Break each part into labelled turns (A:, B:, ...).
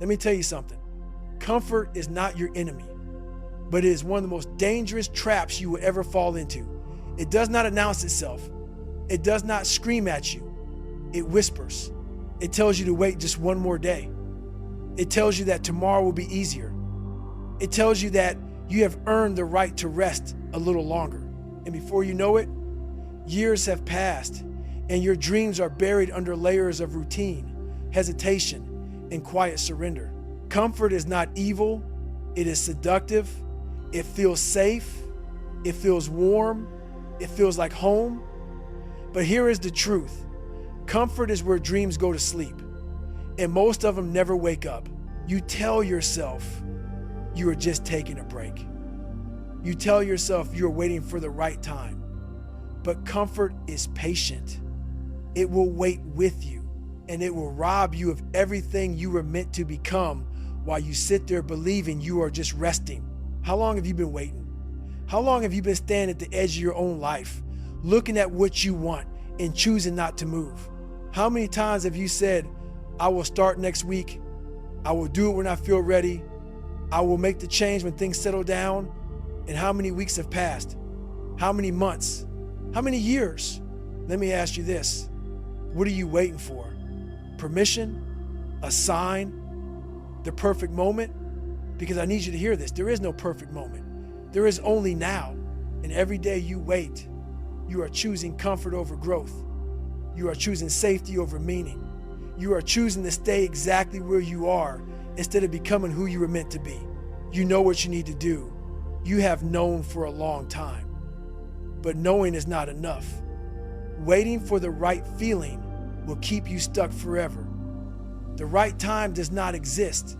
A: Let me tell you something. Comfort is not your enemy, but it is one of the most dangerous traps you will ever fall into. It does not announce itself. It does not scream at you. It whispers. It tells you to wait just one more day. It tells you that tomorrow will be easier. It tells you that you have earned the right to rest a little longer. And before you know it, years have passed and your dreams are buried under layers of routine, hesitation, and quiet surrender. Comfort is not evil. It is seductive. It feels safe. It feels warm. It feels like home. But here is the truth. Comfort is where dreams go to sleep, and most of them never wake up. You tell yourself you are just taking a break. You tell yourself you're waiting for the right time. But comfort is patient. It will wait with you, and it will rob you of everything you were meant to become while you sit there believing you are just resting. How long have you been waiting? How long have you been standing at the edge of your own life, looking at what you want and choosing not to move? How many times have you said, I will start next week. I will do it when I feel ready. I will make the change when things settle down. And how many weeks have passed? How many months? How many years? Let me ask you this. What are you waiting for? Permission? A sign? The perfect moment? Because I need you to hear this. There is no perfect moment. There is only now. And every day you wait, you are choosing comfort over growth. You are choosing safety over meaning. You are choosing to stay exactly where you are instead of becoming who you were meant to be. You know what you need to do. You have known for a long time. But knowing is not enough. Waiting for the right feeling will keep you stuck forever. The right time does not exist.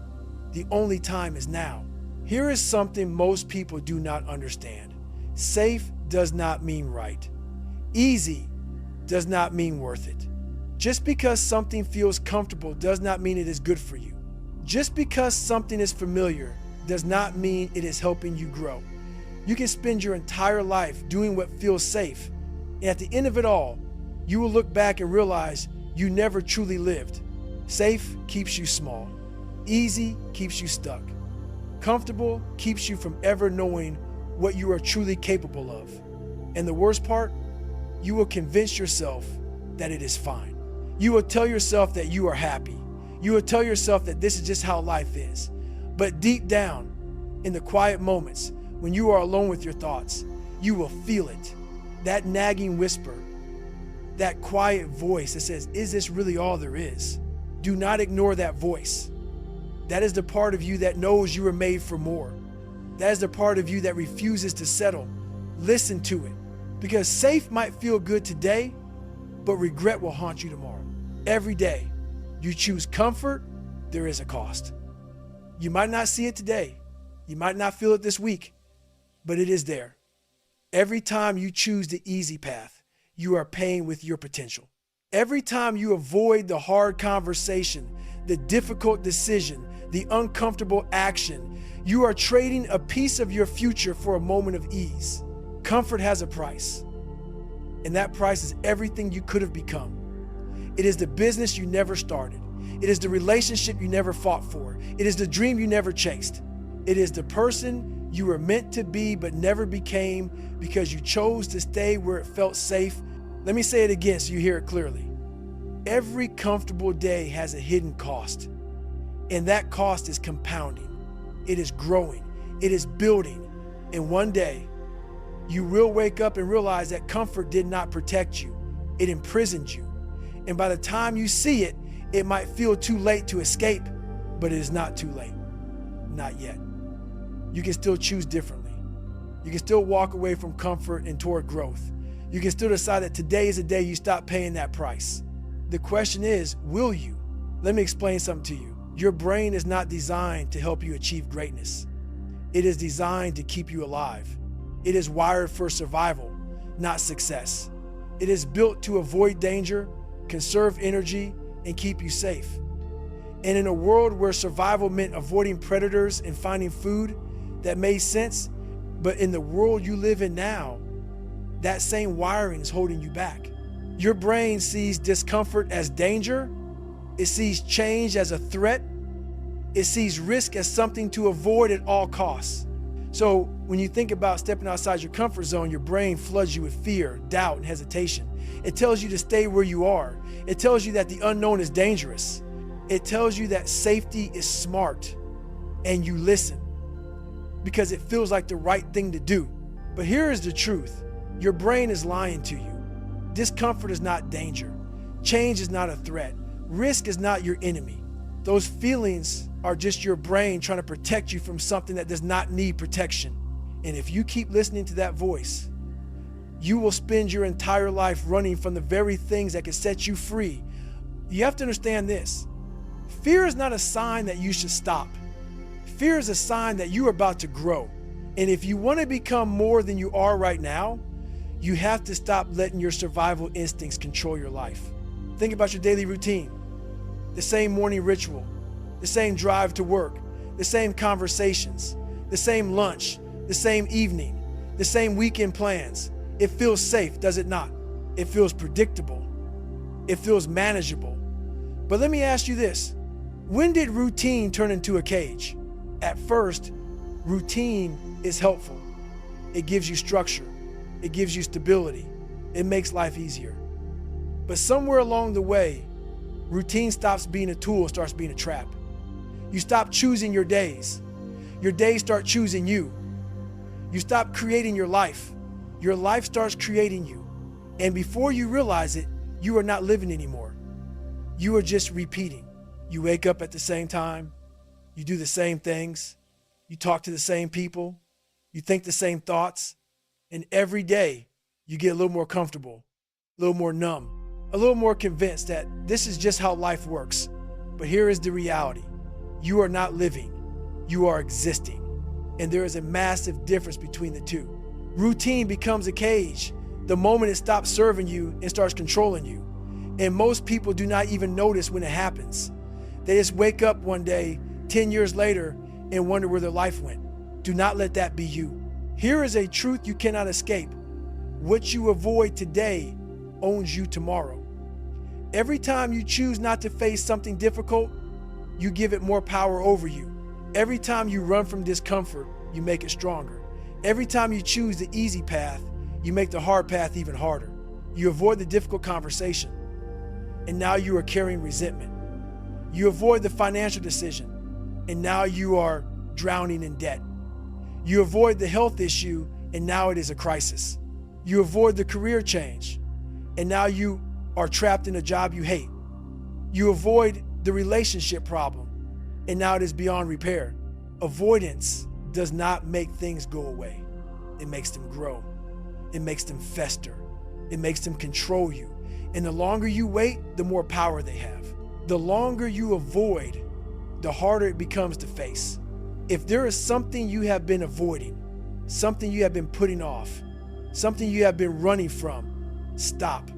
A: The only time is now. Here is something most people do not understand. Safe does not mean right. Easy does not mean worth it. Just because something feels comfortable does not mean it is good for you. Just because something is familiar does not mean it is helping you grow. You can spend your entire life doing what feels safe, and at the end of it all, you will look back and realize you never truly lived. Safe keeps you small. Easy keeps you stuck. Comfortable keeps you from ever knowing what you are truly capable of. And the worst part, you will convince yourself that it is fine. You will tell yourself that you are happy. You will tell yourself that this is just how life is. But deep down, in the quiet moments, when you are alone with your thoughts, you will feel it. That nagging whisper, that quiet voice that says, is this really all there is? Do not ignore that voice. That is the part of you that knows you were made for more. That is the part of you that refuses to settle. Listen to it. Because safe might feel good today, but regret will haunt you tomorrow. Every day you choose comfort, there is a cost. You might not see it today. You might not feel it this week, but it is there. Every time you choose the easy path, you are paying with your potential. Every time you avoid the hard conversation, the difficult decision, the uncomfortable action, you are trading a piece of your future for a moment of ease. Comfort has a price, and that price is everything you could have become. It is the business you never started. It is the relationship you never fought for. It is the dream you never chased. It is the person you were meant to be but never became because you chose to stay where it felt safe. Let me say it again so you hear it clearly. Every comfortable day has a hidden cost, and that cost is compounding. It is growing. It is building. And one day, you will wake up and realize that comfort did not protect you. It imprisoned you. And by the time you see it, it might feel too late to escape, but it is not too late. Not yet. You can still choose differently. You can still walk away from comfort and toward growth. You can still decide that today is the day you stop paying that price. The question is, will you? Let me explain something to you. Your brain is not designed to help you achieve greatness. It is designed to keep you alive. It is wired for survival, not success. It is built to avoid danger, conserve energy, and keep you safe. And in a world where survival meant avoiding predators and finding food, that made sense. But in the world you live in now, that same wiring is holding you back. Your brain sees discomfort as danger. It sees change as a threat. It sees risk as something to avoid at all costs. So when you think about stepping outside your comfort zone, your brain floods you with fear, doubt, and hesitation. It tells you to stay where you are. It tells you that the unknown is dangerous. It tells you that safety is smart, and you listen because it feels like the right thing to do. But here is the truth. Your brain is lying to you. Discomfort is not danger. Change is not a threat. Risk is not your enemy. Those feelings are just your brain trying to protect you from something that does not need protection. And if you keep listening to that voice, you will spend your entire life running from the very things that can set you free. You have to understand this. Fear is not a sign that you should stop. Fear is a sign that you are about to grow. And if you want to become more than you are right now, you have to stop letting your survival instincts control your life. Think about your daily routine. The same morning ritual, the same drive to work, the same conversations, the same lunch, the same evening, the same weekend plans. It feels safe, does it not? It feels predictable. It feels manageable. But let me ask you this. When did routine turn into a cage? At first, routine is helpful. It gives you structure. It gives you stability. It makes life easier. But somewhere along the way, routine stops being a tool, starts being a trap. You stop choosing your days. Your days start choosing you. You stop creating your life. Your life starts creating you. And before you realize it, you are not living anymore. You are just repeating. You wake up at the same time. You do the same things. You talk to the same people. You think the same thoughts. And every day you get a little more comfortable, a little more numb, a little more convinced that this is just how life works. But here is the reality. You are not living. You are existing. And there is a massive difference between the two. Routine becomes a cage the moment it stops serving you and starts controlling you. And most people do not even notice when it happens. They just wake up one day, 10 years later, and wonder where their life went. Do not let that be you. Here is a truth you cannot escape. What you avoid today owns you tomorrow. Every time you choose not to face something difficult, you give it more power over you. Every time you run from discomfort, you make it stronger. Every time you choose the easy path, you make the hard path even harder. You avoid the difficult conversation, and now you are carrying resentment. You avoid the financial decision, and now you are drowning in debt. You avoid the health issue, and now it is a crisis. You avoid the career change, and now you are trapped in a job you hate. You avoid the relationship problem, and now it is beyond repair. Avoidance does not make things go away. It makes them grow. It makes them fester. It makes them control you. And the longer you wait, the more power they have. The longer you avoid, the harder it becomes to face. If there is something you have been avoiding, something you have been putting off, something you have been running from, stop.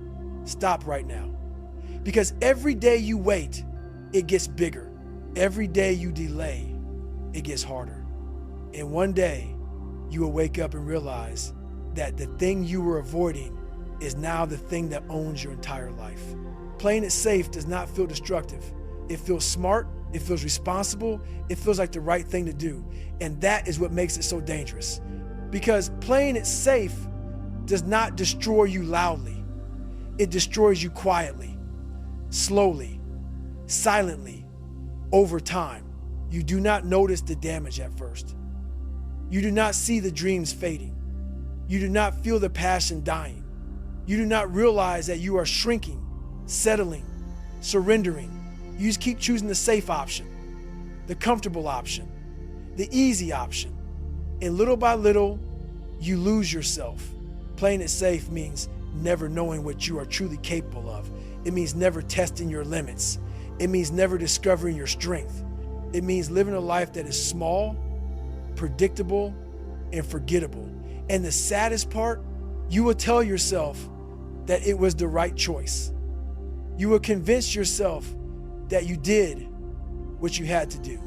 A: Stop right now. Because every day you wait, it gets bigger. Every day you delay, it gets harder. And one day, you will wake up and realize that the thing you were avoiding is now the thing that owns your entire life. Playing it safe does not feel destructive. It feels smart, it feels responsible, it feels like the right thing to do. And that is what makes it so dangerous. Because playing it safe does not destroy you loudly. It destroys you quietly, slowly, silently, over time. You do not notice the damage at first. You do not see the dreams fading. You do not feel the passion dying. You do not realize that you are shrinking, settling, surrendering. You just keep choosing the safe option, the comfortable option, the easy option. And little by little, you lose yourself. Playing it safe means never knowing what you are truly capable of. It means never testing your limits. It means never discovering your strength. It means living a life that is small, predictable, and forgettable. And the saddest part, you will tell yourself that it was the right choice. You will convince yourself that you did what you had to do.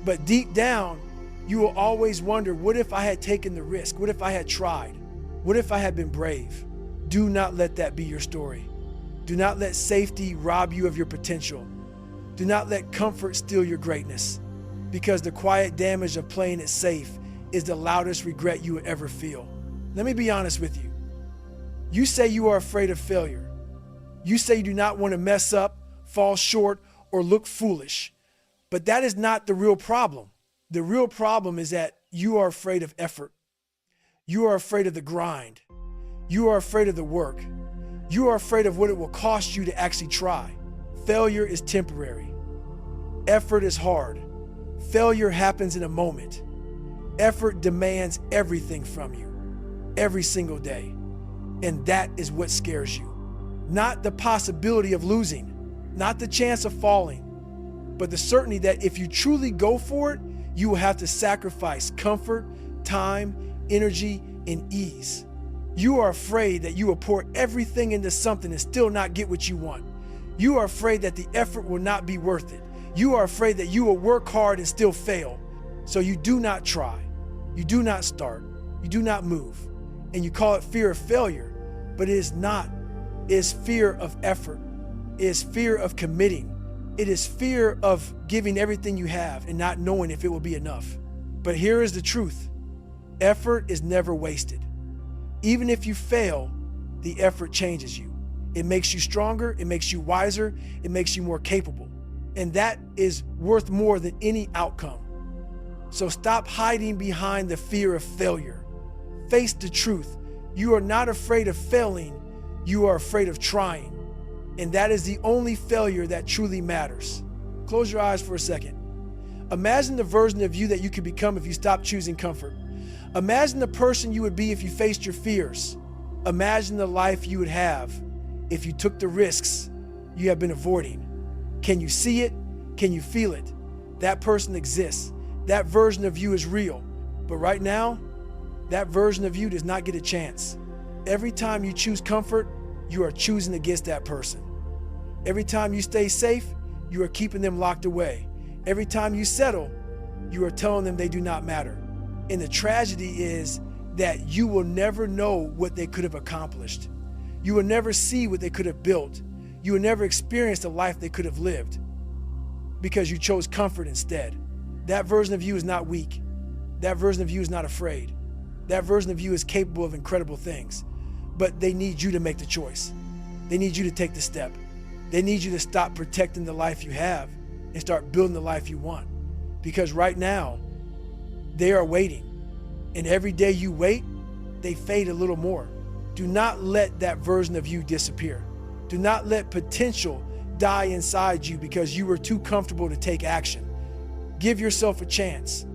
A: But deep down, you will always wonder, what if I had taken the risk? What if I had tried? What if I had been brave? Do not let that be your story. Do not let safety rob you of your potential. Do not let comfort steal your greatness, because the quiet damage of playing it safe is the loudest regret you will ever feel. Let me be honest with you. You say you are afraid of failure. You say you do not want to mess up, fall short, or look foolish. But that is not the real problem. The real problem is that you are afraid of effort. You are afraid of the grind. You are afraid of the work. You are afraid of what it will cost you to actually try. Failure is temporary. Effort is hard. Failure happens in a moment. Effort demands everything from you, every single day. And that is what scares you. Not the possibility of losing, not the chance of falling, but the certainty that if you truly go for it, you will have to sacrifice comfort, time, energy, and ease. You are afraid that you will pour everything into something and still not get what you want. You are afraid that the effort will not be worth it. You are afraid that you will work hard and still fail. So you do not try. You do not start. You do not move. And you call it fear of failure, but it is not. It is fear of effort. It is fear of committing. It is fear of giving everything you have and not knowing if it will be enough. But here is the truth. Effort is never wasted. Even if you fail, the effort changes you. It makes you stronger. It makes you wiser. It makes you more capable. And that is worth more than any outcome. So stop hiding behind the fear of failure. Face the truth. You are not afraid of failing. You are afraid of trying. And that is the only failure that truly matters. Close your eyes for a second. Imagine the version of you that you could become if you stopped choosing comfort. Imagine the person you would be if you faced your fears. Imagine the life you would have if you took the risks you have been avoiding. Can you see it? Can you feel it? That person exists. That version of you is real. But right now, that version of you does not get a chance. Every time you choose comfort, you are choosing against that person. Every time you stay safe, you are keeping them locked away. Every time you settle, you are telling them they do not matter. And the tragedy is that you will never know what they could have accomplished. You will never see what they could have built. You will never experience the life they could have lived because you chose comfort instead. That version of you is not weak. That version of you is not afraid. That version of you is capable of incredible things. But they need you to make the choice. They need you to take the step. They need you to stop protecting the life you have and start building the life you want. Because right now, they are waiting. And every day you wait, they fade a little more. Do not let that version of you disappear. Do not let potential die inside you because you were too comfortable to take action. Give yourself a chance.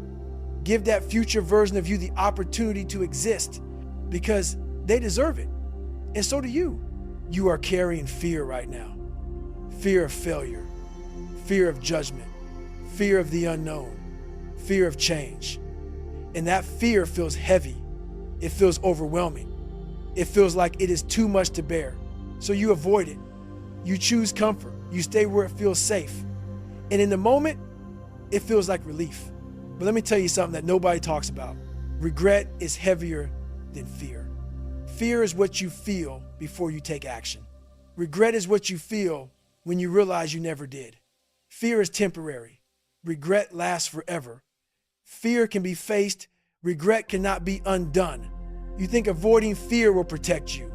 A: Give that future version of you the opportunity to exist because they deserve it. And so do you. You are carrying fear right now. Fear of failure, fear of judgment, fear of the unknown, fear of change. And that fear feels heavy. It feels overwhelming. It feels like it is too much to bear. So you avoid it. You choose comfort. You stay where it feels safe. And in the moment, it feels like relief. But let me tell you something that nobody talks about. Regret is heavier than fear. Fear is what you feel before you take action. Regret is what you feel when you realize you never did. Fear is temporary. Regret lasts forever. Fear can be faced. Regret cannot be undone. You think avoiding fear will protect you,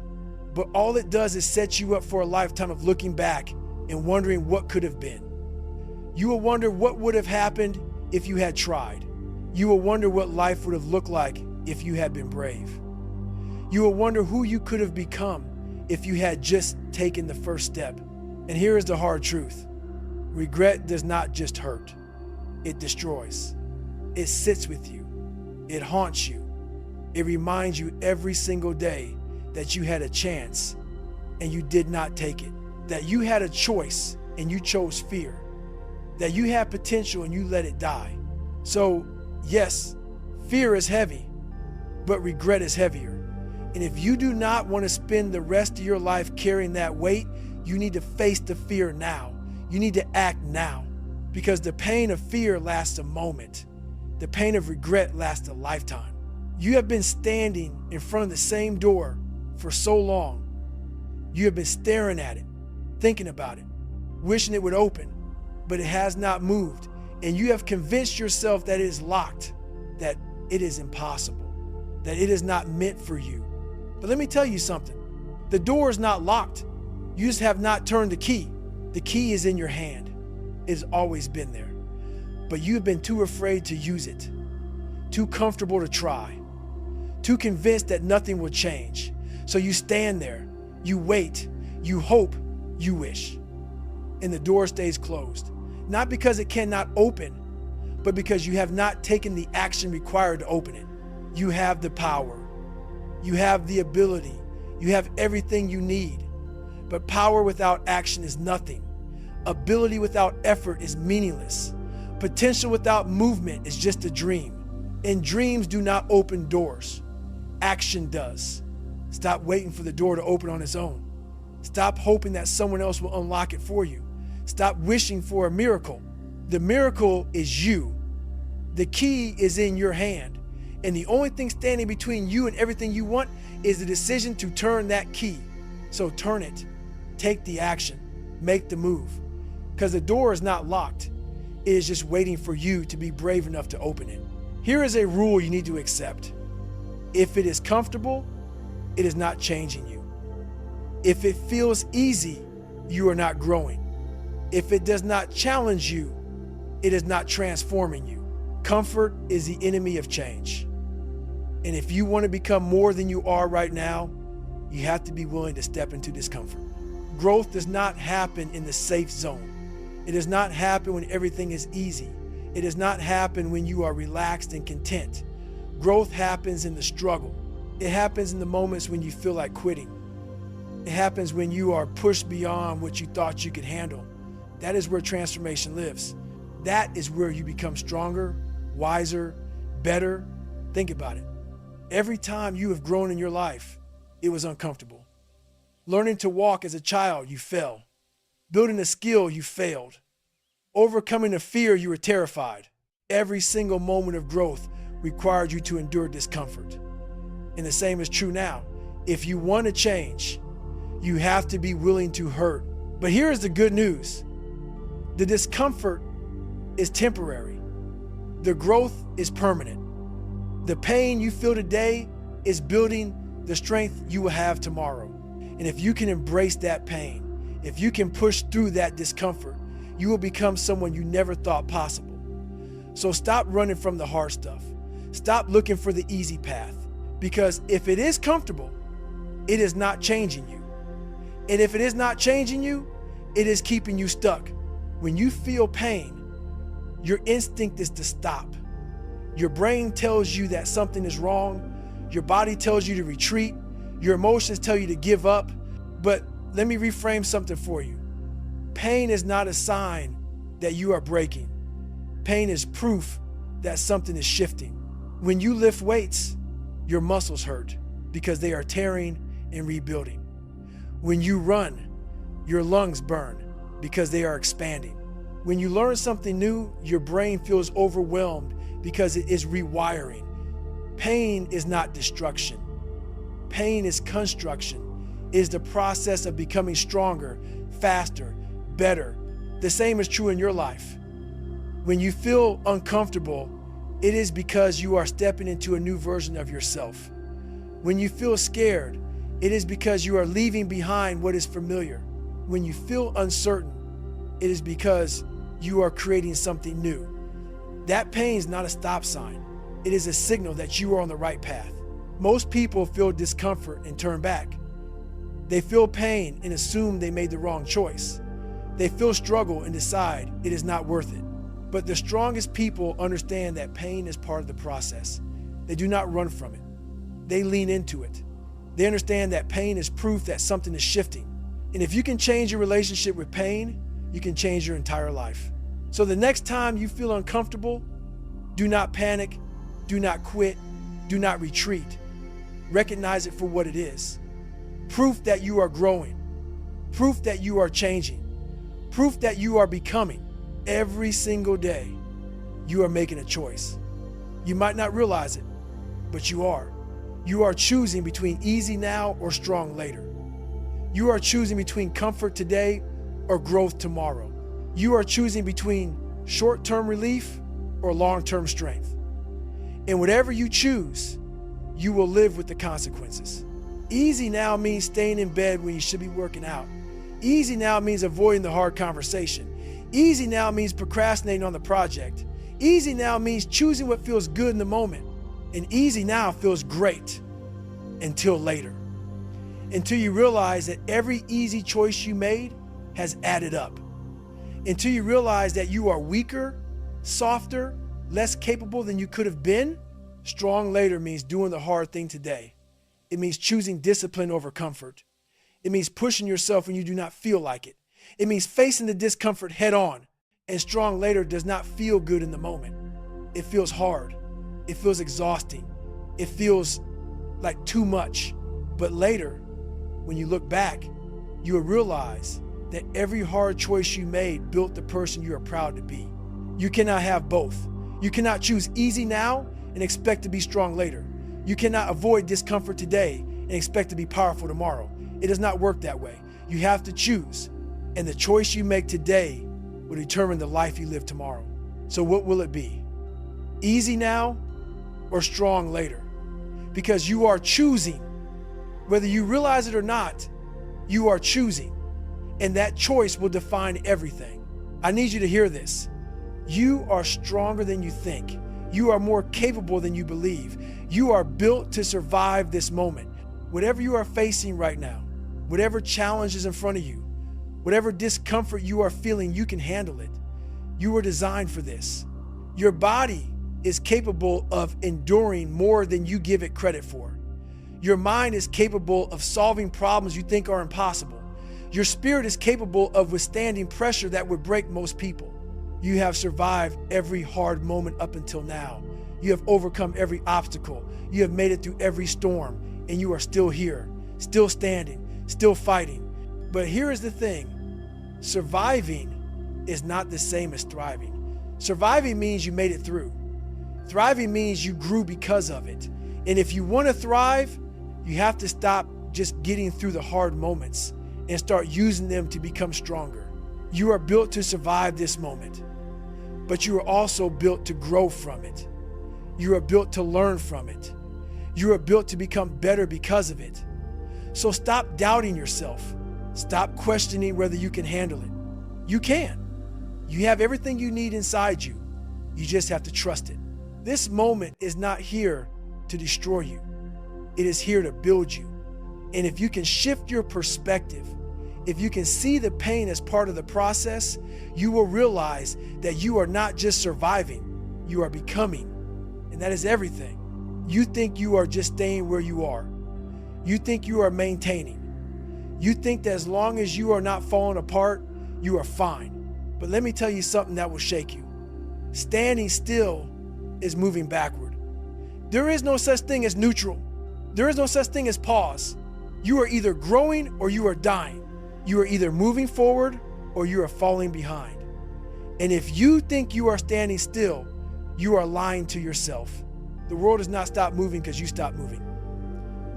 A: but all it does is set you up for a lifetime of looking back and wondering what could have been. You will wonder what would have happened if you had tried. You will wonder what life would have looked like if you had been brave. You will wonder who you could have become if you had just taken the first step. And here is the hard truth. Regret does not just hurt. It destroys. It sits with you. It haunts you. It reminds you every single day that you had a chance and you did not take it. That you had a choice and you chose fear. That you had potential and you let it die. So yes, fear is heavy, but regret is heavier. And if you do not want to spend the rest of your life carrying that weight, you need to face the fear now. You need to act now because the pain of fear lasts a moment. The pain of regret lasts a lifetime. You have been standing in front of the same door for so long. You have been staring at it, thinking about it, wishing it would open. but it has not moved, and you have convinced yourself that it is locked, that it is impossible, that it is not meant for you. But let me tell you something. The door is not locked. You just have not turned the key. The key is in your hand. It has always been there. But you've been too afraid to use it, too comfortable to try, too convinced that nothing will change. So you stand there, you wait, you hope, you wish. And the door stays closed. Not because it cannot open, but because you have not taken the action required to open it. You have the power. You have the ability. You have everything you need. But power without action is nothing. Ability without effort is meaningless. Potential without movement is just a dream. And dreams do not open doors. Action does. Stop waiting for the door to open on its own. Stop hoping that someone else will unlock it for you. Stop wishing for a miracle. The miracle is you. The key is in your hand. And the only thing standing between you and everything you want is the decision to turn that key. So turn it. Take the action. Make the move. Because the door is not locked. It is just waiting for you to be brave enough to open it. Here is a rule you need to accept. If it is comfortable, it is not changing you. If it feels easy, you are not growing. If it does not challenge you, it is not transforming you. Comfort is the enemy of change. And if you want to become more than you are right now, you have to be willing to step into discomfort. Growth does not happen in the safe zone. It does not happen when everything is easy. It does not happen when you are relaxed and content. Growth happens in the struggle. It happens in the moments when you feel like quitting. It happens when you are pushed beyond what you thought you could handle. That is where transformation lives. That is where you become stronger, wiser, better. Think about it. Every time you have grown in your life, it was uncomfortable. Learning to walk as a child, you fell. Building a skill, you failed. Overcoming a fear, you were terrified. Every single moment of growth required you to endure discomfort. And the same is true now. If you want to change, you have to be willing to hurt. But here is the good news. The discomfort is temporary. The growth is permanent. The pain you feel today is building the strength you will have tomorrow. And if you can embrace that pain, if you can push through that discomfort, you will become someone you never thought possible. So stop running from the hard stuff. Stop looking for the easy path. Because if it is comfortable, it is not changing you. And if it is not changing you, it is keeping you stuck. When you feel pain, your instinct is to stop. Your brain tells you that something is wrong. Your body tells you to retreat. Your emotions tell you to give up. But let me reframe something for you. Pain is not a sign that you are breaking. Pain is proof that something is shifting. When you lift weights, your muscles hurt because they are tearing and rebuilding. When you run, your lungs burn because they are expanding. When you learn something new, your brain feels overwhelmed because it is rewiring. Pain is not destruction. Pain is construction. It is the process of becoming stronger, faster, better. The same is true in your life. When you feel uncomfortable, it is because you are stepping into a new version of yourself. When you feel scared, it is because you are leaving behind what is familiar. When you feel uncertain, it is because you are creating something new. That pain is not a stop sign. It is a signal that you are on the right path. Most people feel discomfort and turn back. They feel pain and assume they made the wrong choice. They feel struggle and decide it is not worth it. But the strongest people understand that pain is part of the process. They do not run from it. They lean into it. They understand that pain is proof that something is shifting. And if you can change your relationship with pain, you can change your entire life. So the next time you feel uncomfortable, do not panic, do not quit, do not retreat. Recognize it for what it is. Proof that you are growing. Proof that you are changing. Proof that you are becoming. Every single day, you are making a choice. You might not realize it, but you are. You are choosing between easy now or strong later. You are choosing between comfort today or growth tomorrow. You are choosing between short-term relief or long-term strength. And whatever you choose, you will live with the consequences. Easy now means staying in bed when you should be working out. Easy now means avoiding the hard conversation. Easy now means procrastinating on the project. Easy now means choosing what feels good in the moment. And easy now feels great until later. Until you realize that every easy choice you made has added up. Until you realize that you are weaker, softer, less capable than you could have been. Strong later means doing the hard thing today. It means choosing discipline over comfort. It means pushing yourself when you do not feel like it. It means facing the discomfort head on. And strong later does not feel good in the moment. It feels hard. It feels exhausting. It feels like too much. But later, when you look back, you will realize that every hard choice you made built the person you are proud to be. You cannot have both. You cannot choose easy now and expect to be strong later. You cannot avoid discomfort today and expect to be powerful tomorrow. It does not work that way. You have to choose, and the choice you make today will determine the life you live tomorrow. So what will it be? Easy now or strong later? Because you are choosing. Whether you realize it or not, you are choosing. And that choice will define everything. I need you to hear this. You are stronger than you think. You are more capable than you believe. You are built to survive this moment. Whatever you are facing right now, whatever challenge is in front of you, whatever discomfort you are feeling, you can handle it. You were designed for this. Your body is capable of enduring more than you give it credit for. Your mind is capable of solving problems you think are impossible. Your spirit is capable of withstanding pressure that would break most people. You have survived every hard moment up until now. You have overcome every obstacle. You have made it through every storm, and you are still here, still standing, still fighting. But here is the thing. Surviving is not the same as thriving. Surviving means you made it through. Thriving means you grew because of it. And if you want to thrive, you have to stop just getting through the hard moments and start using them to become stronger. You are built to survive this moment, but you are also built to grow from it. You are built to learn from it. You are built to become better because of it. So stop doubting yourself. Stop questioning whether you can handle it. You can. You have everything you need inside you. You just have to trust it. This moment is not here to destroy you. It is here to build you. And if you can shift your perspective, if you can see the pain as part of the process, you will realize that you are not just surviving, you are becoming. And that is everything. You think you are just staying where you are. You think you are maintaining. You think that as long as you are not falling apart, you are fine. But let me tell you something that will shake you. Standing still is moving backward. There is no such thing as neutral. There is no such thing as pause. You are either growing or you are dying. You are either moving forward or you are falling behind. And if you think you are standing still, you are lying to yourself. The world does not stop moving because you stop moving.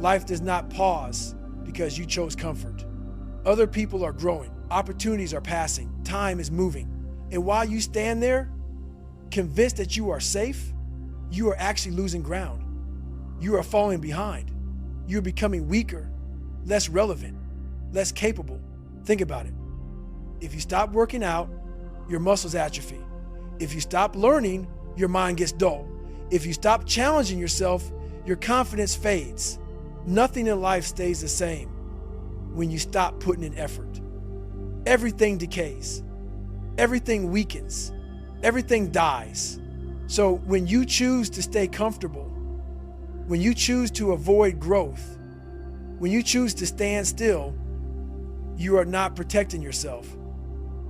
A: Life does not pause because you chose comfort. Other people are growing. Opportunities are passing. Time is moving. And while you stand there, convinced that you are safe, you are actually losing ground. You are falling behind. You're becoming weaker, less relevant, less capable. Think about it. If you stop working out, your muscles atrophy. If you stop learning, your mind gets dull. If you stop challenging yourself, your confidence fades. Nothing in life stays the same when you stop putting in effort. Everything decays. Everything weakens. Everything dies. So when you choose to stay comfortable, when you choose to avoid growth, when you choose to stand still, you are not protecting yourself.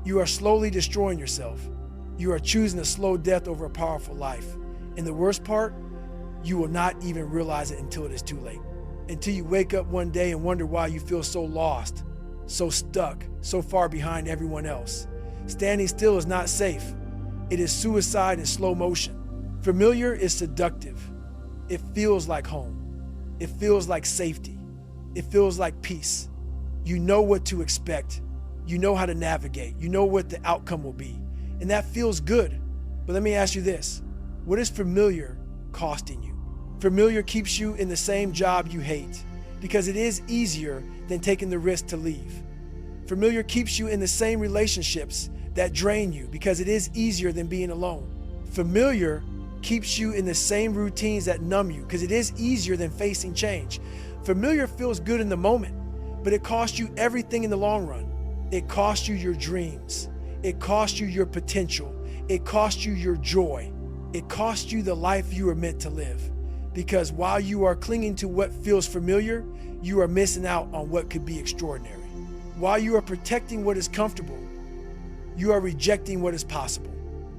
A: You are slowly destroying yourself. You are choosing a slow death over a powerful life. And the worst part, you will not even realize it until it is too late. Until you wake up one day and wonder why you feel so lost, so stuck, so far behind everyone else. Standing still is not safe. It is suicide in slow motion. Familiar is seductive. It feels like home. It feels like safety. It feels like peace. You know what to expect. You know how to navigate. You know what the outcome will be. And that feels good. But let me ask you this. What is familiar costing you? Familiar keeps you in the same job you hate because it is easier than taking the risk to leave. Familiar keeps you in the same relationships that drain you because it is easier than being alone. Familiar keeps you in the same routines that numb you because it is easier than facing change. Familiar feels good in the moment, but it costs you everything in the long run. It costs you your dreams. It costs you your potential. It costs you your joy. It costs you the life you are meant to live. Because while you are clinging to what feels familiar, you are missing out on what could be extraordinary. While you are protecting what is comfortable, you are rejecting what is possible.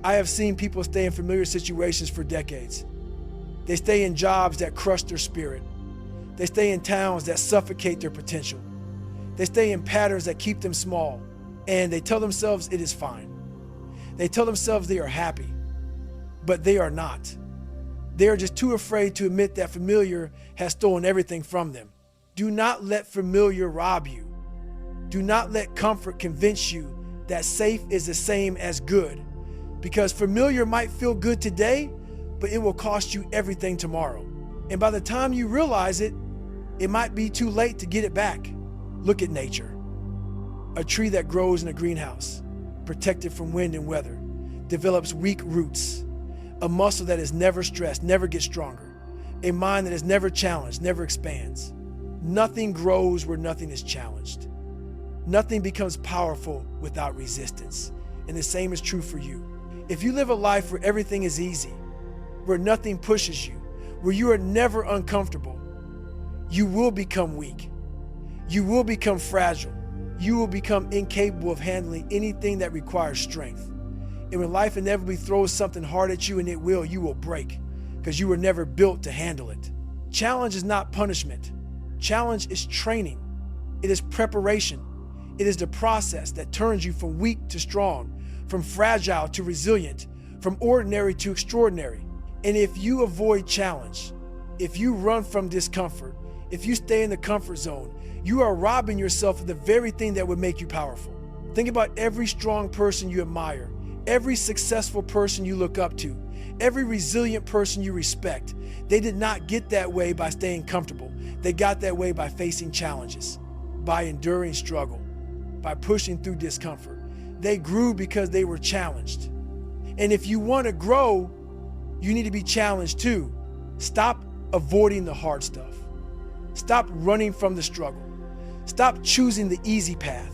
A: I have seen people stay in familiar situations for decades. They stay in jobs that crush their spirit. They stay in towns that suffocate their potential. They stay in patterns that keep them small, and they tell themselves it is fine. They tell themselves they are happy, but they are not. They are just too afraid to admit that familiar has stolen everything from them. Do not let familiar rob you. Do not let comfort convince you that safe is the same as good, because familiar might feel good today, but it will cost you everything tomorrow. And by the time you realize it, it might be too late to get it back. Look at nature. A tree that grows in a greenhouse, protected from wind and weather, develops weak roots. A muscle that is never stressed, never gets stronger. A mind that is never challenged, never expands. Nothing grows where nothing is challenged. Nothing becomes powerful without resistance. And the same is true for you. If you live a life where everything is easy, where nothing pushes you, where you are never uncomfortable, you will become weak. You will become fragile. You will become incapable of handling anything that requires strength. And when life inevitably throws something hard at you, and it will, you will break because you were never built to handle it. Challenge is not punishment. Challenge is training. It is preparation. It is the process that turns you from weak to strong, from fragile to resilient, from ordinary to extraordinary. And if you avoid challenge, if you run from discomfort, if you stay in the comfort zone, you are robbing yourself of the very thing that would make you powerful. Think about every strong person you admire, every successful person you look up to, every resilient person you respect. They did not get that way by staying comfortable. They got that way by facing challenges, by enduring struggle, by pushing through discomfort. They grew because they were challenged. And if you want to grow, you need to be challenged too. Stop avoiding the hard stuff. Stop running from the struggle. Stop choosing the easy path,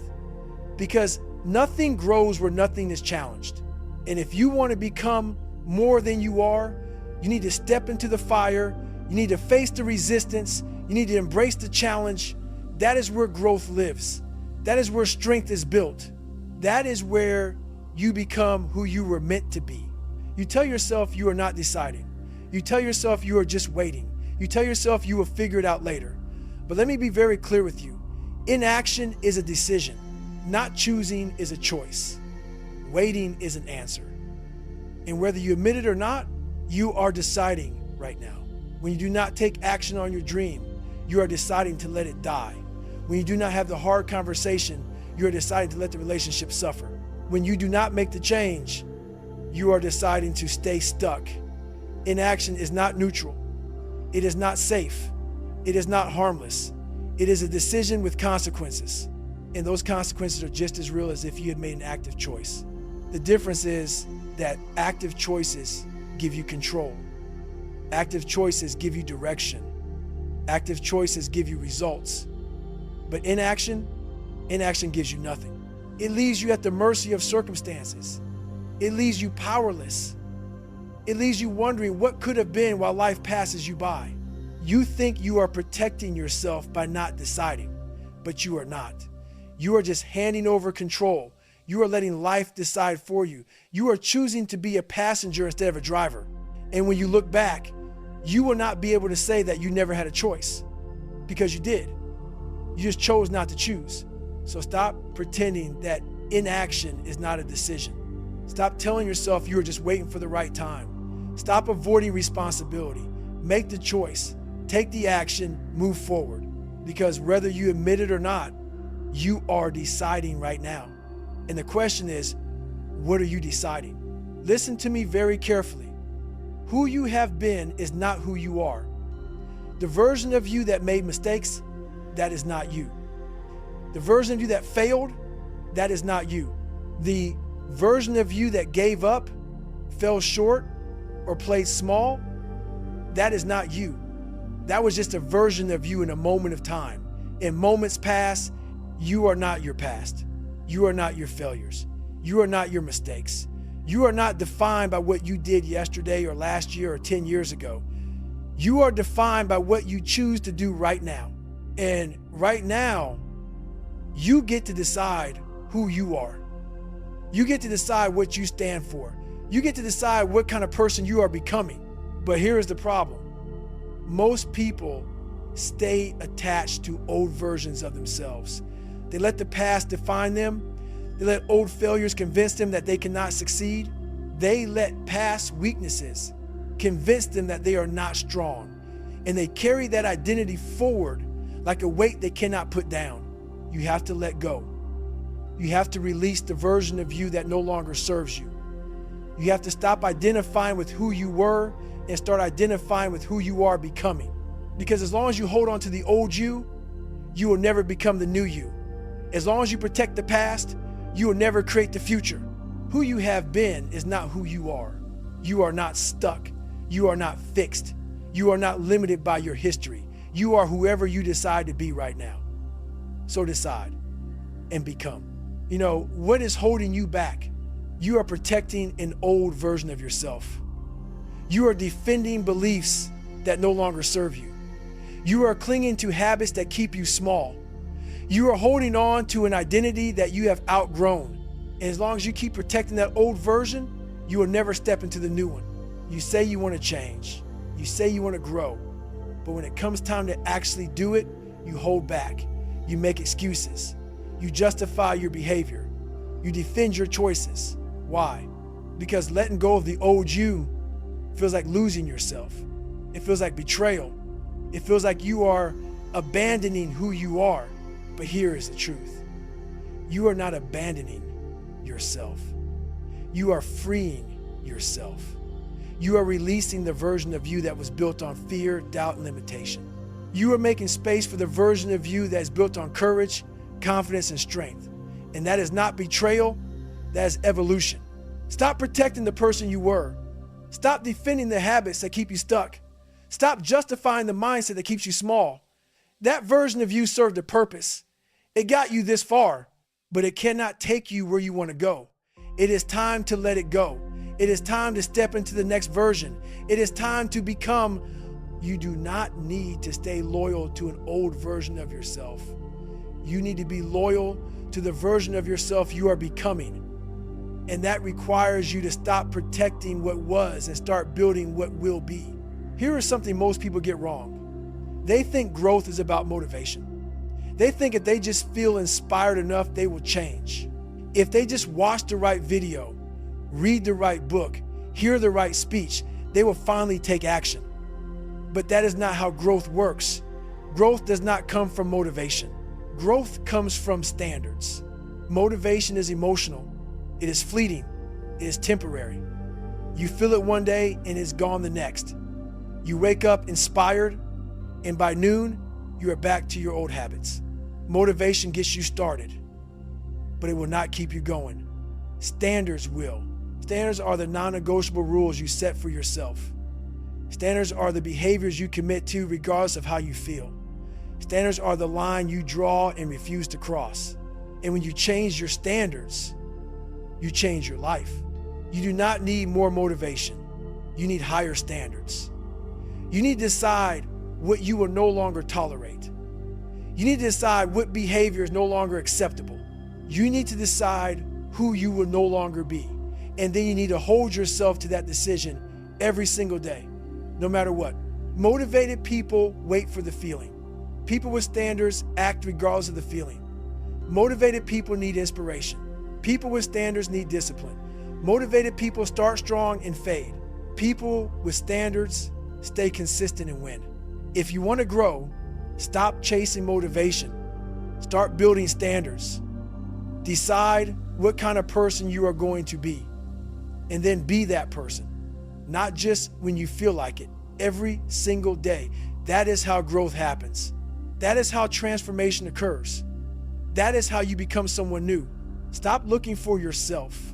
A: because nothing grows where nothing is challenged. And if you want to become more than you are, you need to step into the fire. You need to face the resistance. You need to embrace the challenge. That is where growth lives. That is where strength is built. That is where you become who you were meant to be. You tell yourself you are not deciding. You tell yourself you are just waiting. You tell yourself you will figure it out later. But let me be very clear with you. Inaction is a decision. Not choosing is a choice. Waiting is an answer. And whether you admit it or not, you are deciding right now. When you do not take action on your dream, you are deciding to let it die. When you do not have the hard conversation, you are deciding to let the relationship suffer. When you do not make the change, you are deciding to stay stuck. Inaction is not neutral. It is not safe. It is not harmless. It is a decision with consequences. And those consequences are just as real as if you had made an active choice. The difference is that active choices give you control. Active choices give you direction. Active choices give you results. But inaction gives you nothing. It leaves you at the mercy of circumstances. It leaves you powerless. It leaves you wondering what could have been while life passes you by. You think you are protecting yourself by not deciding, but you are not. You are just handing over control. You are letting life decide for you. You are choosing to be a passenger instead of a driver. And when you look back, you will not be able to say that you never had a choice, because you did. You just chose not to choose. So stop pretending that inaction is not a decision. Stop telling yourself you are just waiting for the right time. Stop avoiding responsibility. Make the choice. Take the action. Move forward. Because whether you admit it or not, You are deciding right now. And the question is, what are you deciding? Listen to me very carefully. Who you have been is not who you are. The version of you that made mistakes, that is not you. The version of you that failed, that is not you. The version of you that gave up, fell short, or played small, that is not you. That was just a version of you in a moment of time. In moments past, you are not your past. You are not your failures. You are not your mistakes. You are not defined by what you did yesterday or last year or 10 years ago. You are defined by what you choose to do right now. And right now, you get to decide who you are. You get to decide what you stand for. You get to decide what kind of person you are becoming. But here is the problem. Most people stay attached to old versions of themselves. They let the past define them. They let old failures convince them that they cannot succeed. They let past weaknesses convince them that they are not strong. And they carry that identity forward like a weight they cannot put down. You have to let go. You have to release the version of you that no longer serves you. You have to stop identifying with who you were and start identifying with who you are becoming. Because as long as you hold on to the old you, you will never become the new you. As long as you protect the past, you will never create the future. Who you have been is not who you are. You are not stuck. You are not fixed. You are not limited by your history. You are whoever you decide to be right now. So decide and become. You know, what is holding you back? You are protecting an old version of yourself. You are defending beliefs that no longer serve you. You are clinging to habits that keep you small. You are holding on to an identity that you have outgrown. And as long as you keep protecting that old version, you will never step into the new one. You say you want to change. You say you want to grow. But when it comes time to actually do it, you hold back. You make excuses. You justify your behavior. You defend your choices. Why? Because letting go of the old you feels like losing yourself. It feels like betrayal. It feels like you are abandoning who you are. But here is the truth. You are not abandoning yourself. You are freeing yourself. You are releasing the version of you that was built on fear, doubt, and limitation. You are making space for the version of you that is built on courage, confidence, and strength. And that is not betrayal, that is evolution. Stop protecting the person you were. Stop defending the habits that keep you stuck. Stop justifying the mindset that keeps you small. That version of you served a purpose. It got you this far, but it cannot take you where you want to go. It is time to let it go. It is time to step into the next version. It is time to become. You do not need to stay loyal to an old version of yourself. You need to be loyal to the version of yourself you are becoming. And that requires you to stop protecting what was and start building what will be. Here is something most people get wrong. They think growth is about motivation. They think if they just feel inspired enough, they will change. If they just watch the right video, read the right book, hear the right speech, they will finally take action. But that is not how growth works. Growth does not come from motivation. Growth comes from standards. Motivation is emotional. It is fleeting. It is temporary. You feel it one day and it's gone the next. You wake up inspired, and by noon, you are back to your old habits. Motivation gets you started, but it will not keep you going. Standards will. Standards are the non-negotiable rules you set for yourself. Standards are the behaviors you commit to regardless of how you feel. Standards are the line you draw and refuse to cross. And when you change your standards, you change your life. You do not need more motivation. You need higher standards. You need to decide what you will no longer tolerate. You need to decide what behavior is no longer acceptable. You need to decide who you will no longer be. And then you need to hold yourself to that decision every single day, no matter what. Motivated people wait for the feeling. People with standards act regardless of the feeling. Motivated people need inspiration. People with standards need discipline. Motivated people start strong and fade. People with standards stay consistent and win. If you want to grow, stop chasing motivation. Start building standards. Decide what kind of person you are going to be, and then be that person. Not just when you feel like it, every single day. That is how growth happens. That is how transformation occurs. That is how you become someone new. Stop looking for yourself.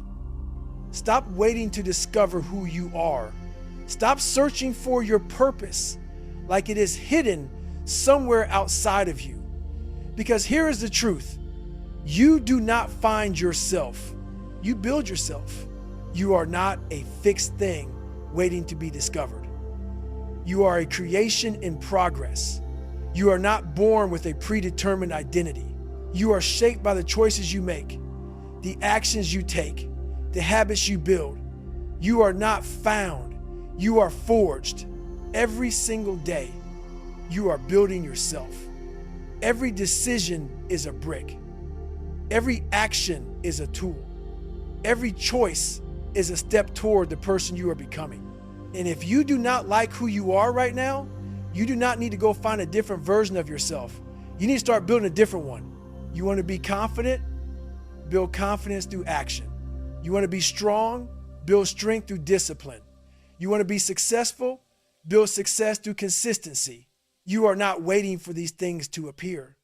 A: Stop waiting to discover who you are. Stop searching for your purpose like it is hidden somewhere outside of you. Because here is the truth. You do not find yourself. You build yourself. You are not a fixed thing waiting to be discovered. You are a creation in progress. You are not born with a predetermined identity. You are shaped by the choices you make, the actions you take, the habits you build. You are not found. You are forged. Every single day, you are building yourself. Every decision is a brick. Every action is a tool. Every choice is a step toward the person you are becoming. And if you do not like who you are right now, you do not need to go find a different version of yourself. You need to start building a different one. You want to be confident? Build confidence through action. You want to be strong? Build strength through discipline. You want to be successful? Build success through consistency. You are not waiting for these things to appear.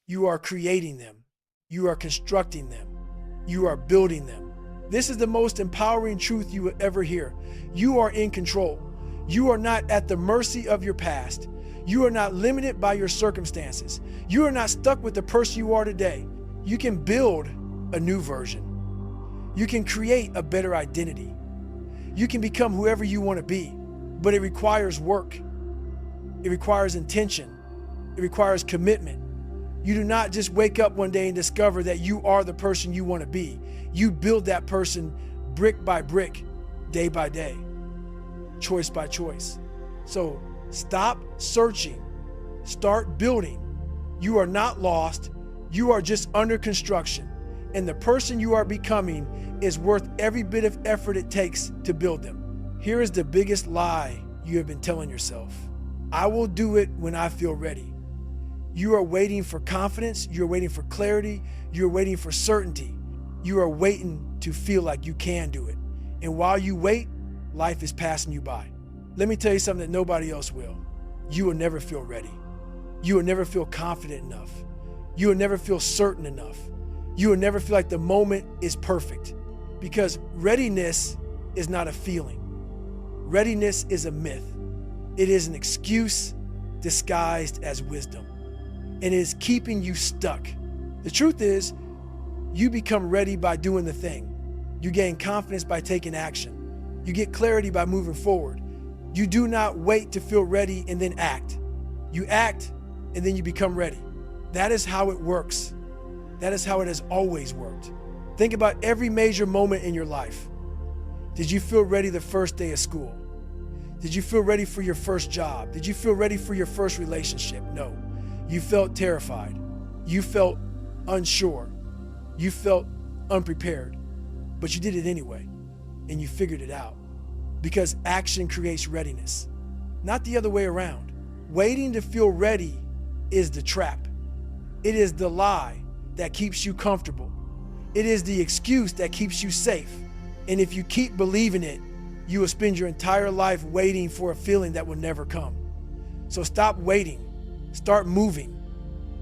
A: You are creating them. You are constructing them. You are building them. This is the most empowering truth you will ever hear. You are in control. You are not at the mercy of your past. You are not limited by your circumstances. You are not stuck with the person you are today. You can build a new version. You can create a better identity. You can become whoever you want to be, but it requires work. It requires intention. It requires commitment. You do not just wake up one day and discover that you are the person you want to be. You build that person brick by brick, day by day, choice by choice. So stop searching, start building. You are not lost. You are just under construction. And the person you are becoming is worth every bit of effort it takes to build them. Here is the biggest lie you have been telling yourself. I will do it when I feel ready. You are waiting for confidence. You're waiting for clarity. You're waiting for certainty. You are waiting to feel like you can do it. And while you wait, life is passing you by. Let me tell you something that nobody else will. You will never feel ready. You will never feel confident enough. You will never feel certain enough. You will never feel like the moment is perfect, because readiness is not a feeling. Readiness is a myth. It is an excuse disguised as wisdom, and it is keeping you stuck. The truth is, you become ready by doing the thing. You gain confidence by taking action. You get clarity by moving forward. You do not wait to feel ready and then act. You act and then you become ready. That is how it works. That is how it has always worked. Think about every major moment in your life. Did you feel ready the first day of school? Did you feel ready for your first job? Did you feel ready for your first relationship? No. You felt terrified. You felt unsure. You felt unprepared, but you did it anyway, and you figured it out, because action creates readiness, not the other way around. Waiting to feel ready is the trap. It is the lie that keeps you comfortable. It is the excuse that keeps you safe. And if you keep believing it, you will spend your entire life waiting for a feeling that will never come. So stop waiting. Start moving.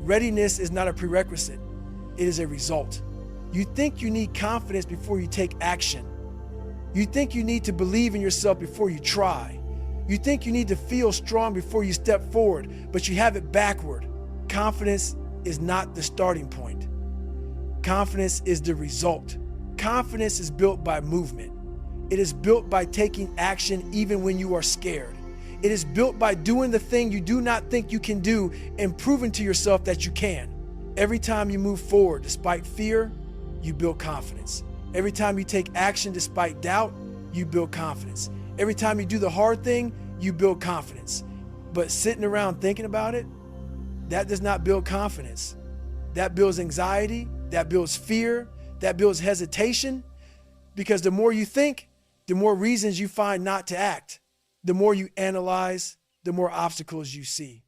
A: Readiness is not a prerequisite. It is a result. You think you need confidence before you take action. You think you need to believe in yourself before you try. You think you need to feel strong before you step forward, but you have it backward. Confidence is not the starting point. Confidence is the result. Confidence is built by movement. It is built by taking action even when you are scared. It is built by doing the thing you do not think you can do and proving to yourself that you can. Every time you move forward despite fear, you build confidence. Every time you take action despite doubt, you build confidence. Every time you do the hard thing, you build confidence. But sitting around thinking about it, that does not build confidence. That builds anxiety, that builds fear, that builds hesitation, because the more you think, the more reasons you find not to act. The more you analyze, the more obstacles you see.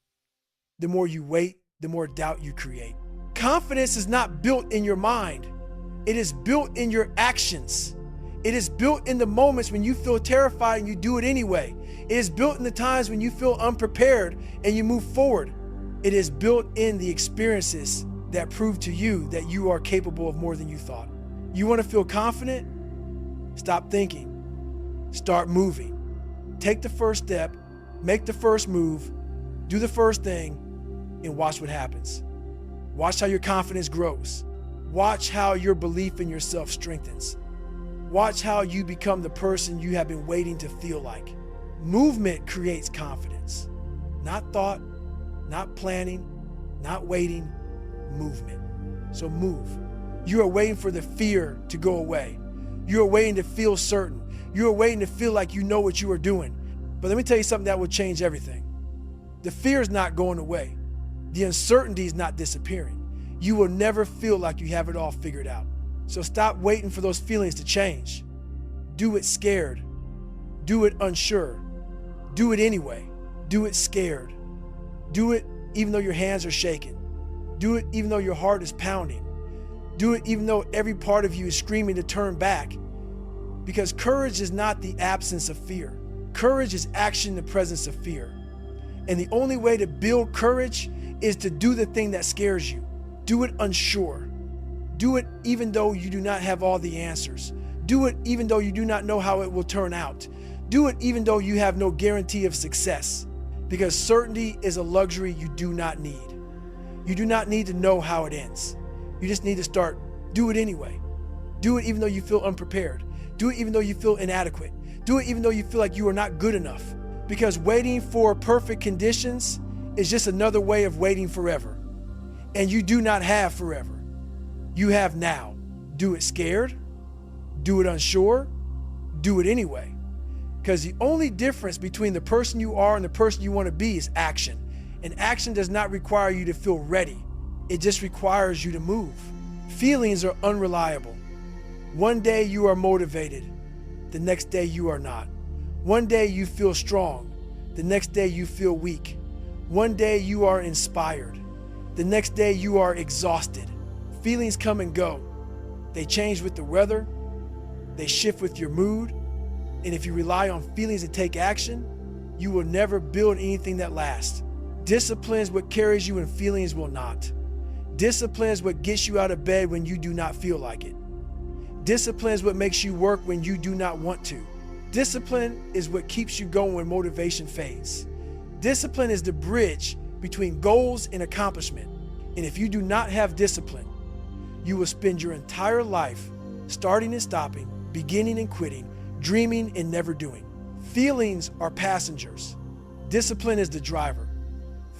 A: The more you wait, the more doubt you create. Confidence is not built in your mind. It is built in your actions. It is built in the moments when you feel terrified and you do it anyway. It is built in the times when you feel unprepared and you move forward. It is built in the experiences that prove to you that you are capable of more than you thought. You want to feel confident? Stop thinking. Start moving. Take the first step, make the first move, do the first thing, and watch what happens. Watch how your confidence grows. Watch how your belief in yourself strengthens. Watch how you become the person you have been waiting to feel like. Movement creates confidence. Not thought, not planning, not waiting, movement. So move. You are waiting for the fear to go away. You are waiting to feel certain. You are waiting to feel like you know what you are doing. But let me tell you something that will change everything. The fear is not going away. The uncertainty is not disappearing. You will never feel like you have it all figured out. So stop waiting for those feelings to change. Do it scared. Do it unsure. Do it anyway. Do it scared. Do it even though your hands are shaking. Do it even though your heart is pounding. Do it even though every part of you is screaming to turn back. Because courage is not the absence of fear. Courage is action in the presence of fear. And the only way to build courage is to do the thing that scares you. Do it unsure. Do it even though you do not have all the answers. Do it even though you do not know how it will turn out. Do it even though you have no guarantee of success. Because certainty is a luxury you do not need. You do not need to know how it ends. You just need to start. Do it anyway. Do it even though you feel unprepared. Do it even though you feel inadequate. Do it even though you feel like you are not good enough. Because waiting for perfect conditions is just another way of waiting forever. And you do not have forever. You have now. Do it scared. Do it unsure. Do it anyway. Because the only difference between the person you are and the person you want to be is action. And action does not require you to feel ready. It just requires you to move. Feelings are unreliable. One day you are motivated. The next day you are not. One day you feel strong. The next day you feel weak. One day you are inspired. The next day you are exhausted. Feelings come and go. They change with the weather. They shift with your mood. And if you rely on feelings to take action, you will never build anything that lasts. Discipline is what carries you and feelings will not. Discipline is what gets you out of bed when you do not feel like it. Discipline is what makes you work when you do not want to. Discipline is what keeps you going when motivation fades. Discipline is the bridge between goals and accomplishment. And if you do not have discipline, you will spend your entire life starting and stopping, beginning and quitting, dreaming and never doing. Feelings are passengers. Discipline is the driver.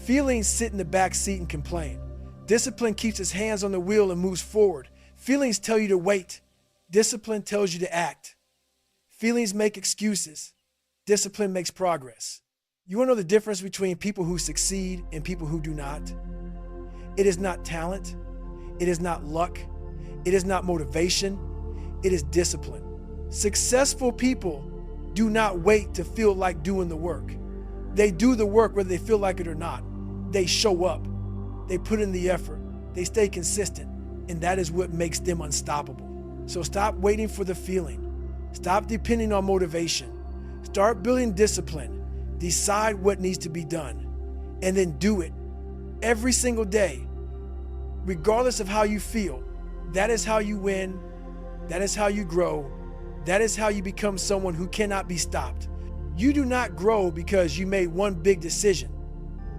A: Feelings sit in the back seat and complain. Discipline keeps its hands on the wheel and moves forward. Feelings tell you to wait. Discipline tells you to act. Feelings make excuses. Discipline makes progress. You want to know the difference between people who succeed and people who do not? It is not talent. It is not luck. It is not motivation. It is discipline. Successful people do not wait to feel like doing the work. They do the work whether they feel like it or not. They show up. They put in the effort. They stay consistent. And that is what makes them unstoppable. So stop waiting for the feeling. Stop depending on motivation. Start building discipline. Decide what needs to be done. And then do it every single day. Regardless of how you feel, that is how you win. That is how you grow. That is how you become someone who cannot be stopped. You do not grow because you made one big decision.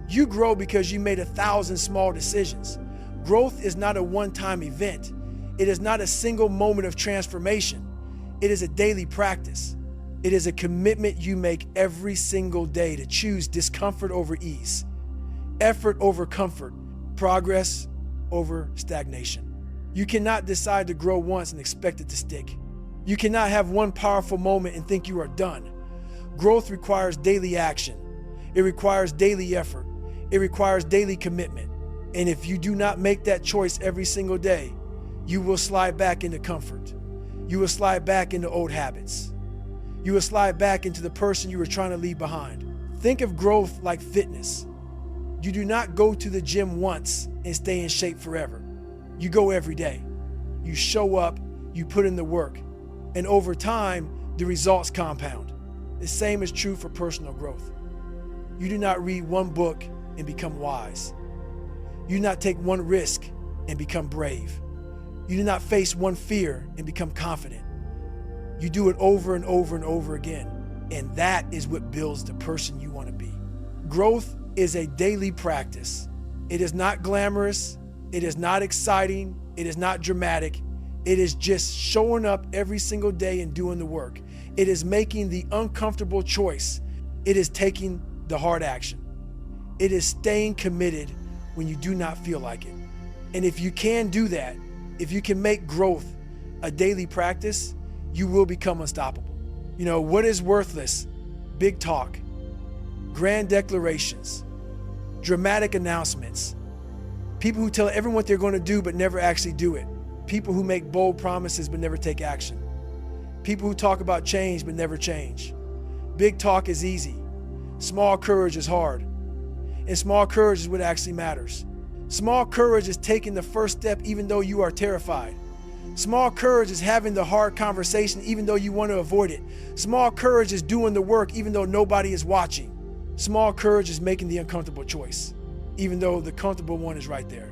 A: You grow because you made 1,000 small decisions. Growth is not a one-time event. It is not a single moment of transformation. It is a daily practice. It is a commitment you make every single day to choose discomfort over ease, effort over comfort, progress over stagnation. You cannot decide to grow once and expect it to stick. You cannot have one powerful moment and think you are done. Growth requires daily action. It requires daily effort. It requires daily commitment. And if you do not make that choice every single day, you will slide back into comfort. You will slide back into old habits. You will slide back into the person you were trying to leave behind. Think of growth like fitness. You do not go to the gym once and stay in shape forever. You go every day. You show up, you put in the work, and over time, the results compound. The same is true for personal growth. You do not read one book and become wise. You do not take one risk and become brave. You do not face one fear and become confident. You do it over and over and over again, and that is what builds the person you want to be. Growth is a daily practice. It is not glamorous. It is not exciting. It is not dramatic. It is just showing up every single day and doing the work. It is making the uncomfortable choice. It is taking the hard action. It is staying committed when you do not feel like it. And if you can do that, if you can make growth a daily practice, you will become unstoppable. You know, what is worthless? Big talk, grand declarations, dramatic announcements, people who tell everyone what they're going to do but never actually do it, people who make bold promises but never take action, people who talk about change but never change. Big talk is easy. Small courage is hard. And small courage is what actually matters. Small courage is taking the first step even though you are terrified. Small courage is having the hard conversation even though you want to avoid it. Small courage is doing the work even though nobody is watching. Small courage is making the uncomfortable choice, even though the comfortable one is right there.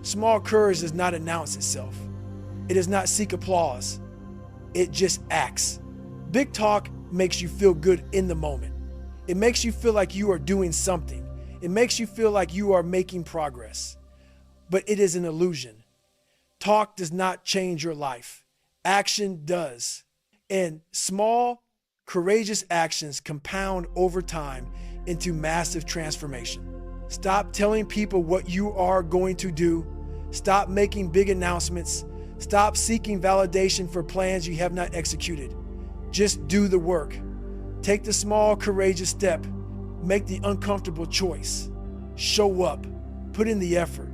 A: Small courage does not announce itself. It does not seek applause. It just acts. Big talk makes you feel good in the moment. It makes you feel like you are doing something. It makes you feel like you are making progress. But it is an illusion. Talk does not change your life. Action does. And small, courageous actions compound over time into massive transformation. Stop telling people what you are going to do. Stop making big announcements. Stop seeking validation for plans you have not executed. Just do the work. Take the small, courageous step. Make the uncomfortable choice. Show up, put in the effort,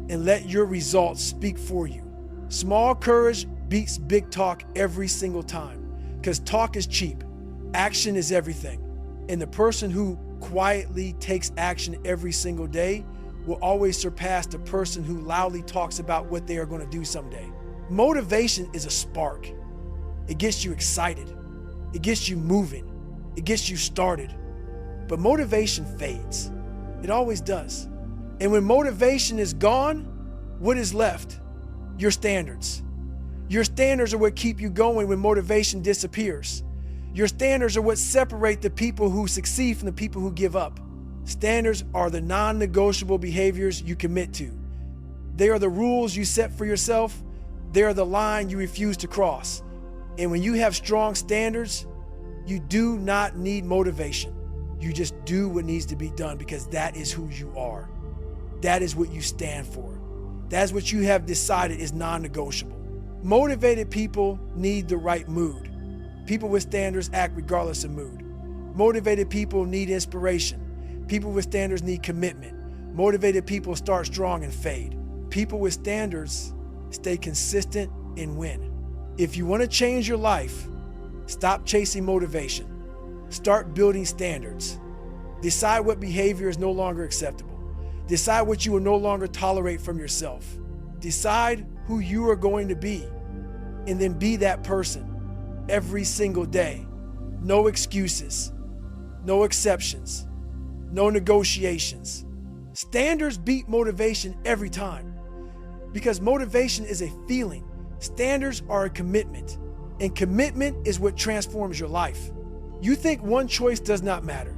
A: and let your results speak for you. Small courage beats big talk every single time, because talk is cheap. Action is everything. And the person who quietly takes action every single day will always surpass the person who loudly talks about what they are going to do someday. Motivation is a spark. It gets you excited. It gets you moving. It gets you started. But motivation fades. It always does. And when motivation is gone, what is left? Your standards. Your standards are what keep you going when motivation disappears. Your standards are what separate the people who succeed from the people who give up. Standards are the non-negotiable behaviors you commit to. They are the rules you set for yourself. They are the line you refuse to cross. And when you have strong standards, you do not need motivation. You just do what needs to be done because that is who you are. That is what you stand for. That is what you have decided is non-negotiable. Motivated people need the right mood. People with standards act regardless of mood. Motivated people need inspiration. People with standards need commitment. Motivated people start strong and fade. People with standards stay consistent and win. If you want to change your life, stop chasing motivation. Start building standards. Decide what behavior is no longer acceptable. Decide what you will no longer tolerate from yourself. Decide who you are going to be, and then be that person every single day. No excuses, no exceptions, no negotiations. Standards beat motivation every time because motivation is a feeling. Standards are a commitment, and commitment is what transforms your life. You think one choice does not matter.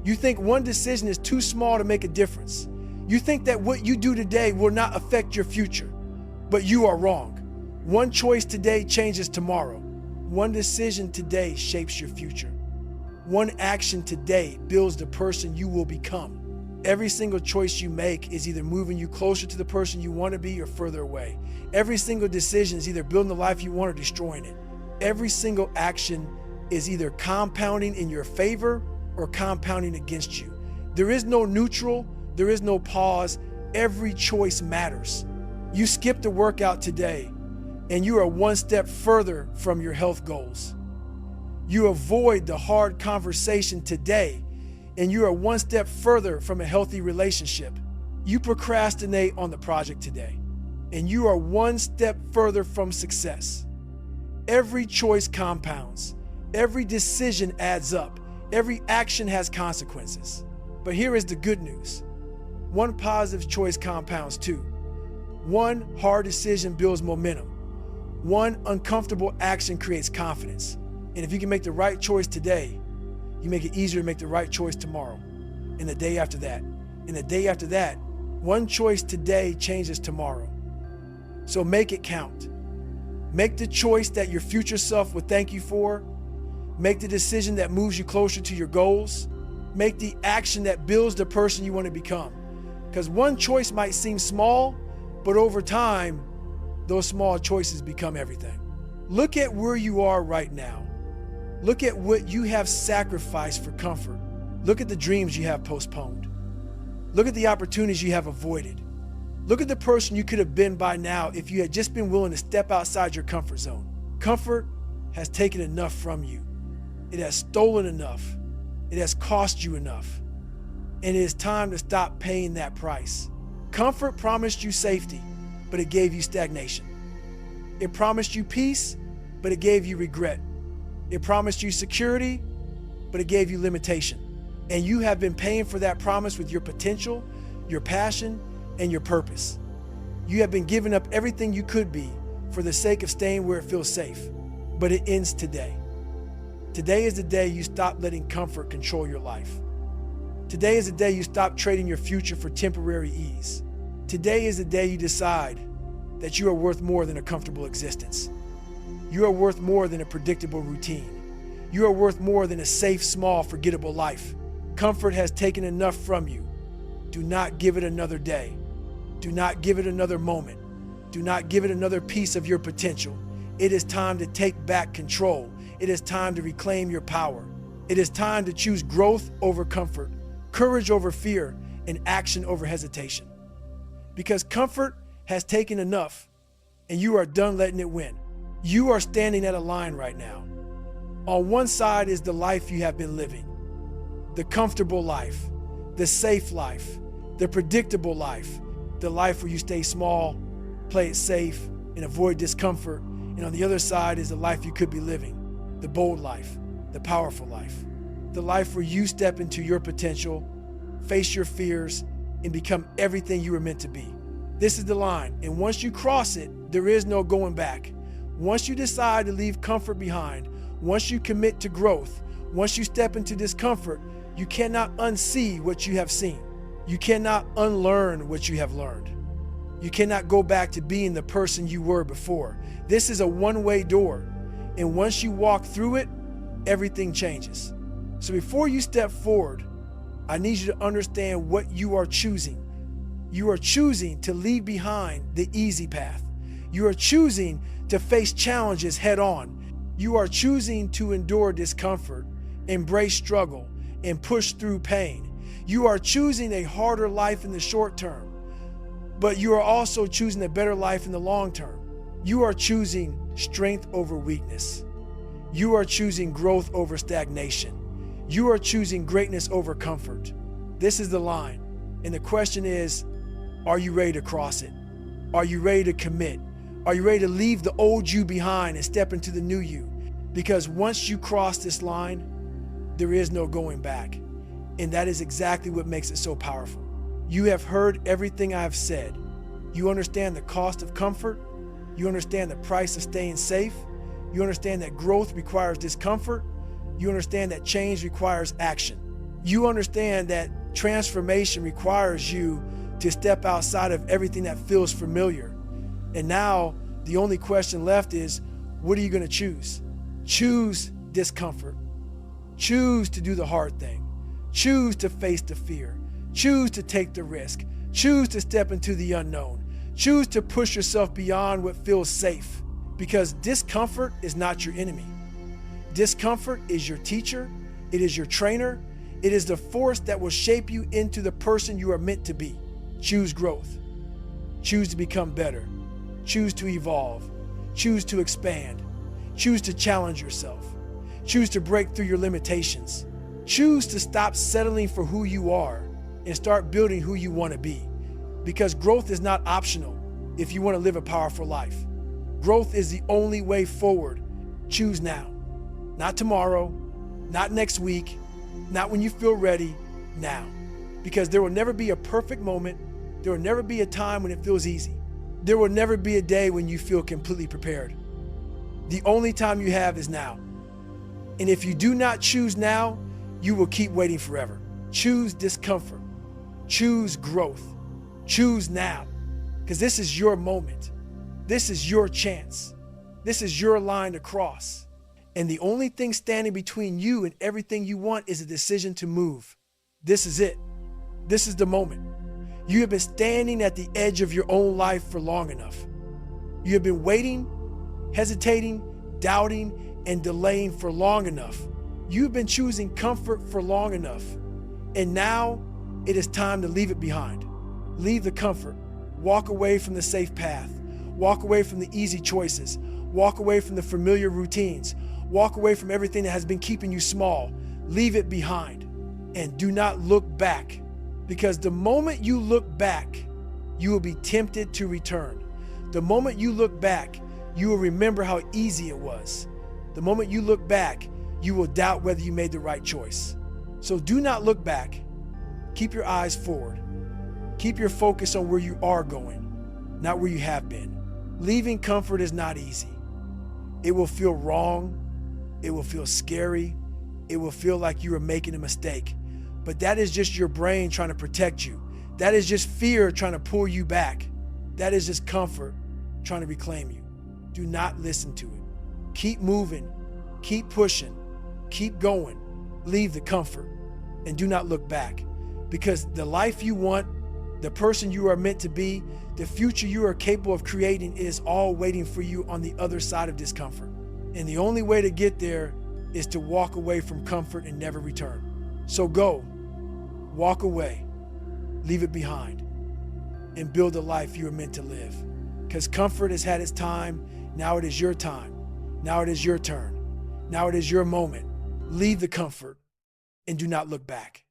A: You think one decision is too small to make a difference. You think that what you do today will not affect your future, but you are wrong. One choice today changes tomorrow. One decision today shapes your future. One action today builds the person you will become. Every single choice you make is either moving you closer to the person you want to be or further away. Every single decision is either building the life you want or destroying it. Every single action is either compounding in your favor or compounding against you. There is no neutral, there is no pause. Every choice matters. You skipped a workout today and you are one step further from your health goals. You avoid the hard conversation today and you are one step further from a healthy relationship. You procrastinate on the project today and you are one step further from success. Every choice compounds. Every decision adds up. Every action has consequences. But here is the good news. One positive choice compounds too. One hard decision builds momentum. One uncomfortable action creates confidence. And if you can make the right choice today, you make it easier to make the right choice tomorrow, and the day after that, and the day after that. One choice today changes tomorrow. So make it count. Make the choice that your future self will thank you for. Make the decision that moves you closer to your goals. Make the action that builds the person you want to become. Because one choice might seem small, but over time, those small choices become everything. Look at where you are right now. Look at what you have sacrificed for comfort. Look at the dreams you have postponed. Look at the opportunities you have avoided. Look at the person you could have been by now if you had just been willing to step outside your comfort zone. Comfort has taken enough from you. It has stolen enough. It has cost you enough. And it is time to stop paying that price. Comfort promised you safety, but it gave you stagnation. It promised you peace, but it gave you regret. It promised you security, but it gave you limitation. And you have been paying for that promise with your potential, your passion, and your purpose. You have been giving up everything you could be for the sake of staying where it feels safe. But it ends today. Today is the day you stop letting comfort control your life. Today is the day you stop trading your future for temporary ease. Today is the day you decide that you are worth more than a comfortable existence. You are worth more than a predictable routine. You are worth more than a safe, small, forgettable life. Comfort has taken enough from you. Do not give it another day. Do not give it another moment. Do not give it another piece of your potential. It is time to take back control. It is time to reclaim your power. It is time to choose growth over comfort, courage over fear, and action over hesitation. Because comfort has taken enough, and you are done letting it win. You are standing at a line right now. On one side is the life you have been living, the comfortable life, the safe life, the predictable life, the life where you stay small, play it safe, and avoid discomfort. And on the other side is the life you could be living, the bold life, the powerful life, the life where you step into your potential, face your fears, and become everything you were meant to be. This is the line, and once you cross it, there is no going back. Once you decide to leave comfort behind, once you commit to growth, once you step into discomfort, you cannot unsee what you have seen. You cannot unlearn what you have learned. You cannot go back to being the person you were before. This is a one-way door, and once you walk through it, everything changes. So before you step forward, I need you to understand what you are choosing. You are choosing to leave behind the easy path. You are choosing to face challenges head on. You are choosing to endure discomfort, embrace struggle, and push through pain. You are choosing a harder life in the short term, but you are also choosing a better life in the long term. You are choosing strength over weakness. You are choosing growth over stagnation. You are choosing greatness over comfort. This is the line, and the question is, are you ready to cross it? Are you ready to commit? Are you ready to leave the old you behind and step into the new you? Because once you cross this line, there is no going back. And that is exactly what makes it so powerful. You have heard everything I have said. You understand the cost of comfort. You understand the price of staying safe. You understand that growth requires discomfort. You understand that change requires action. You understand that transformation requires you to step outside of everything that feels familiar. And now the only question left is, what are you going to choose? Choose discomfort. Choose to do the hard thing. Choose to face the fear. Choose to take the risk. Choose to step into the unknown. Choose to push yourself beyond what feels safe, because discomfort is not your enemy. Discomfort is your teacher. It is your trainer. It is the force that will shape you into the person you are meant to be. Choose growth. Choose to become better. Choose to evolve. Choose to expand. Choose to challenge yourself. Choose to break through your limitations. Choose to stop settling for who you are and start building who you want to be. Because growth is not optional. if you want to live a powerful life. Growth is the only way forward. Choose now. Not tomorrow, not next week, not when you feel ready, now. Because there will never be a perfect moment. There will never be a time when it feels easy. There will never be a day when you feel completely prepared. The only time you have is now. And if you do not choose now, you will keep waiting forever. Choose discomfort. Choose growth. Choose now. Because this is your moment. This is your chance. This is your line to cross. And the only thing standing between you and everything you want is a decision to move. This is it. This is the moment. You have been standing at the edge of your own life for long enough. You have been waiting, hesitating, doubting, and delaying for long enough. You've been choosing comfort for long enough. And now it is time to leave it behind. Leave the comfort. Walk away from the safe path. Walk away from the easy choices. Walk away from the familiar routines. Walk away from everything that has been keeping you small. Leave it behind. And do not look back. Because the moment you look back, you will be tempted to return. The moment you look back, you will remember how easy it was. The moment you look back, you will doubt whether you made the right choice. So do not look back. Keep your eyes forward. Keep your focus on where you are going, not where you have been. Leaving comfort is not easy. It will feel wrong. It will feel scary. It will feel like you are making a mistake. But that is just your brain trying to protect you. That is just fear trying to pull you back. That is just comfort trying to reclaim you. Do not listen to it. Keep moving. Keep pushing. Keep going. Leave the comfort and do not look back. Because the life you want, the person you are meant to be, the future you are capable of creating is all waiting for you on the other side of discomfort. And the only way to get there is to walk away from comfort and never return. So go, walk away, leave it behind, and build the life you are meant to live. Because comfort has had its time. Now it is your time. Now it is your turn. Now it is your moment. Leave the comfort and do not look back.